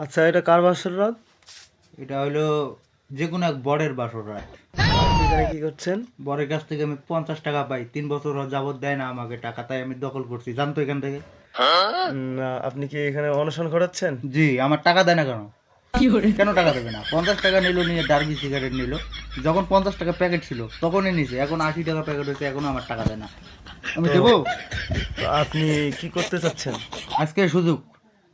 আচ্ছা, এটা কার বাসর রাত? এটা হলো যে কোনো এক বরের বাসর রাত। আপনি এখানে কি করছেন? বরের কাছ থেকে আমি 50 টাকা পাই, 3 বছর যাবত দেয় না আমাকে টাকা, তাই আমি দখল করছি, জানতো এখান থেকে। না, আপনি কি এখানে অনশন ঘটাচ্ছেন? জি, আমার টাকা দেয় না কেন? কেন টাকা দেবে না? 50 টাকা নিল, নিয়ে ডার্বি সিগারেট নিল। যখন 50 টাকা প্যাকেট ছিল তখনই নিছে, এখন 80 টাকা প্যাকেট হয়েছে, এখনো আমার টাকা দেয় না। আমি তো দেবো? তো আপনি কি করতে চাচ্ছেন? আজকে সুযোগ,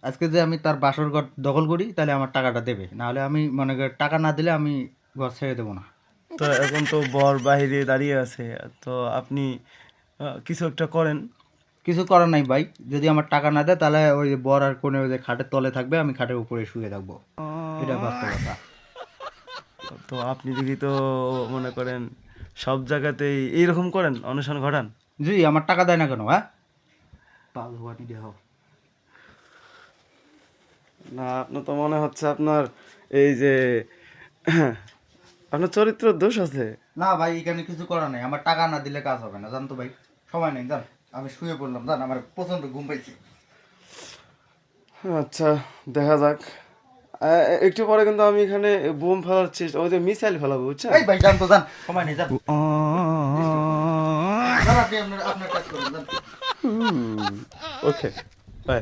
আজকে যে আমি তার বাসর ঘর দখল করি তাহলে আমার টাকাটা দেবে, নাহলে আমি মনে করি টাকা না দিলে আমি ঘর ছেড়ে দেবো না। তো এখন তো বর বাইরে দাঁড়িয়ে আছে, তো আপনি কিছু একটা করেন। কিছু করার নাই ভাই, যদি আমার টাকা না দেয় তাহলে ওই যে বর আর কোনে ওই যে খাটের তলে থাকবে, আমি খাটের উপরে শুয়ে থাকবো। এটা বাস্তবতা। তো আপনি দেখি তো মনে করেন সব জায়গাতেই এইরকম করেন, অনশন ঘটান। জি, আমার টাকা দেয় না কেন? হ্যাঁ, পাগলামি দেহ। না, আপনার তো মনে হচ্ছে আপনার এই যে আপনার চরিত্র দোষ আছে। না ভাই, এখানে কিছু করার নাই, আমার টাকা না দিলে কাজ হবে না, জানতো ভাই। সময় নেই, জান। আমি শুয়ে পড়লাম, জান, আমার প্রচন্ড ঘুম পাইছে। আচ্ছা, দেখা যাক। একটু পরে কিন্তু আমি এখানে বোম ফেলার চেষ্টা, ওই যে মিসাইল ফেলাবো, বুঝছেন? এই ভাই, জান তো, জান, সময় নেই, জান। জান, আপনি আপনার আপনার কাজ করুন, জান। ওকে, বাই।